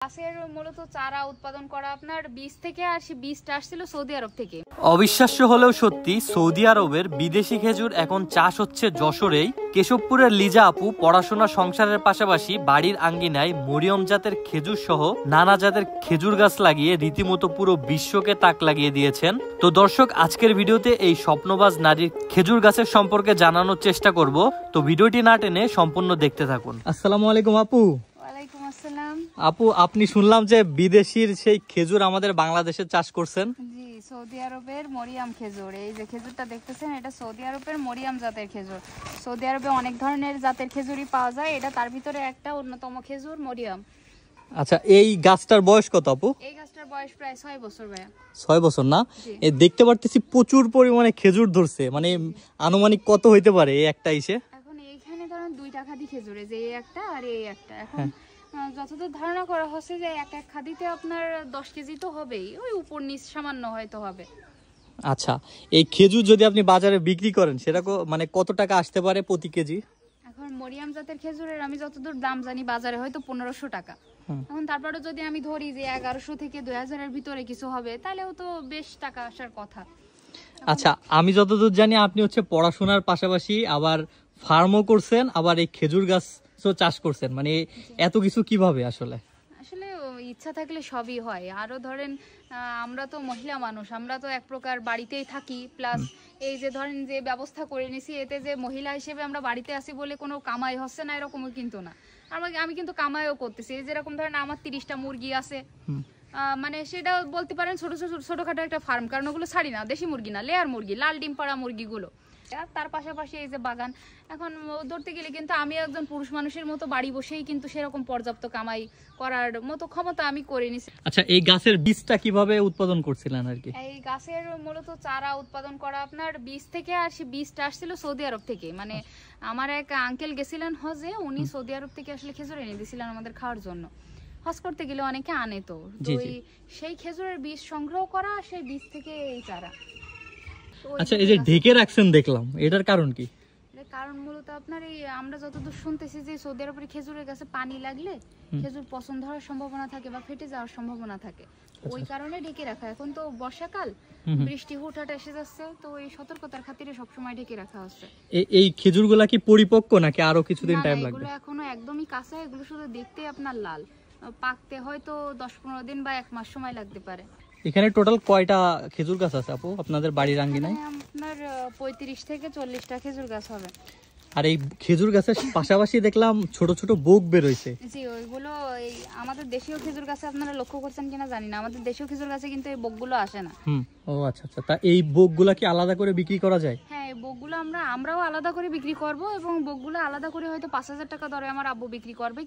গাছের মূলত চারা উৎপাদন করা আপনার বীজ থেকে, আর সেই বীজটা আসছিল সৌদি আরব থেকে। অবিশ্বাস্য হলেও সত্যি, সৌদি আরবের বিদেশি খেজুর এখন চাষ হচ্ছে যশোরেই। কেশবপুরের লিজা আপু পড়াশোনা সংসারের পাশাপাশি বাড়ির আঙ্গিনায় মরিয়ম জাতের খেজুর সহ নানা জাতের খেজুর গাছ লাগিয়ে রীতিমতো পুরো বিশ্বকে তাক লাগিয়ে দিয়েছেন। তো দর্শক, আজকের ভিডিওতে এই স্বপ্নবাজ নারীর খেজুর গাছের সম্পর্কে জানানোর চেষ্টা করব। তো ভিডিওটি না টেনে সম্পূর্ণ দেখতে থাকুন। আসসালামু আলাইকুম আপু। ওয়ালাইকুম আসসালাম। আপু, আপনি শুনলাম যে বিদেশির সেই খেজুর আমাদের বাংলাদেশে চাষ করছেন। জি, সৌদি আরবের মরিয়াম খেজুর। এই যে খেজুরটা দেখতেছেন, এটা সৌদি আরবের মরিয়াম জাতের খেজুর। সৌদি আরবে অনেক ধরনের জাতের খেজুরই পাওয়া যায়, এটা তার ভিতরে একটা অন্যতম খেজুর মরিয়াম। আচ্ছা, এই গাছটার বয়স কত আপু? এই গাছটার বয়স প্রায় 6 বছর ভাইয়া। 6 বছর না? দেখতে পারতেছি প্রচুর পরিমাণে খেজুর ধরছে, মানে আনুমানিক কত হইতে পারে এই একটা ইসে? এখন এইখানে ধরেন 2টা খাদি খেজুরে, যে এই একটা আর এই একটা। এখন যতদূর ধারণা করা হচ্ছে যে এক এক খাদিতে আপনার 10 কেজি তো হবেই, ওই উপর নিচ সামান্য হয়তো হবে। আচ্ছা, এই খেজুর যদি আপনি বাজারে বিক্রি করেন সেটা মানে কত টাকা আসতে পারে প্রতি কেজি? এখন মরিয়াম জাতের খেজুরের আমি যতদূর দাম জানি বাজারে হয়তো 1500 টাকা। এখন তারপরে যদি আমি ধরি যে 1100 থেকে 2000 এর ভিতরে কিছু হবে, তাহলেও তো বেশ টাকা আসার কথা। আচ্ছা, আমি যতদূর জানি আপনি হচ্ছে পড়াশোনার পাশাপাশি আবার ফার্মও করছেন, আবার এই খেজুর গাছও চাষ করছেন, মানে এত কিছু কিভাবে? আসলে ইচ্ছা থাকলে সবই হয়। আরো ধরেন আমরা তো মহিলা মানুষ, আমরা তো এক প্রকার বাড়িতেই থাকি, প্লাস এই যে ধরেন যে ব্যবস্থা করে নিছি, এতে যে মহিলা হিসেবে আমরা বাড়িতে আছি বলে কোনো কামাই হচ্ছে না এরকমও কিন্তু না। আমি কিন্তু কামাইও করতেছি। যেরকম ধরেন আমার 30টা মুরগি আছে, মানে সেটা বলতে পারেন ছোটখাটো একটা ফার্ম, কারণ ওগুলো ছাড়ি না, দেশি মুরগি না, লেয়ার মুরগি, লাল ডিম পাড়া মুরগিগুলো। তার পাশাপাশি এই যে বাগান, এখন ধরতে গেলে কিন্তু আমি একজন পুরুষ মানুষের মতো বাড়ি বসেই কিন্তু সেরকম পর্যাপ্ত কামাই করার মতো ক্ষমতা আমি করে নিছি। আচ্ছা, এই গাছের বীজটা কিভাবে উৎপাদন করছিলেন আর কি? এই গাছের মূলত চারা উৎপাদন করা আপনার বীজ থেকে, আর সেই বীজটা আসছিল সৌদি আরব থেকে। মানে আমার এক আঙ্কেল গেছিলেন হজে, উনি সৌদি আরব থেকে আসলে খেজুর এনে দিয়েছিলেন আমাদের খাওয়ার জন্য। হজ করতে গেলে অনেকে আনে, তো সেই খেজুরের বীজ সংগ্রহ করা, সেই বীজ থেকে এই চারা। আচ্ছা, এই যে ঢেকে রাখছেন দেখলাম, এটার কারণ কি? কারণ মূলত আপনার এই আমরা যতদূর শুনতেছি যে সৌদি আরবের খেজুরের গাছে পানি লাগলে খেজুর পছন্দ হওয়ার সম্ভাবনা থাকে বা ফেটে যাওয়ার সম্ভাবনা থাকে, ওই কারণে ঢেকে রাখা। এখন তো বর্ষাকাল, বৃষ্টি হুটহাট এসে যাচ্ছে, তো এই সতর্কতার খাতিরে সবসময় ঢেকে রাখা হচ্ছে। এই খেজুরগুলা কি পরিপক্ক নাকি আরো কিছুদিন টাইম লাগবে? এগুলো এখনো একদমই কাঁচা, এগুলো শুধু দেখতে আপনার লাল, পাকতে হয়তো 10-15 দিন বা 1 মাস সময় লাগতে পারে। এখানে টোটাল কয়টা খেজুর গাছ আছে আপু আপনাদের বাড়ির আঙ্গিনায়? আপনার 35 থেকে 40টা খেজুর গাছ হবে। আর এই খেজুর গাছের পাশাপাশি দেখলাম ছোট ছোট বোক বের হইছে। জি, ওইগুলো এই আমাদের দেশীয় খেজুর গাছে আপনারা লক্ষ্য করছেন কিনা জানি না, আমাদের দেশীয় খেজুর গাছে কিন্তু এই বোকগুলো আসে না। ও আচ্ছা আচ্ছা, তা এই বোকগুলা কি আলাদা করে বিক্রি করা যায়? হ্যাঁ, এই বোকগুলো আমরাও আলাদা করে বিক্রি করব, এবং বোকগুলো আলাদা করে হয়তো 5000 টাকা দরে আমার আব্বু বিক্রি করবে।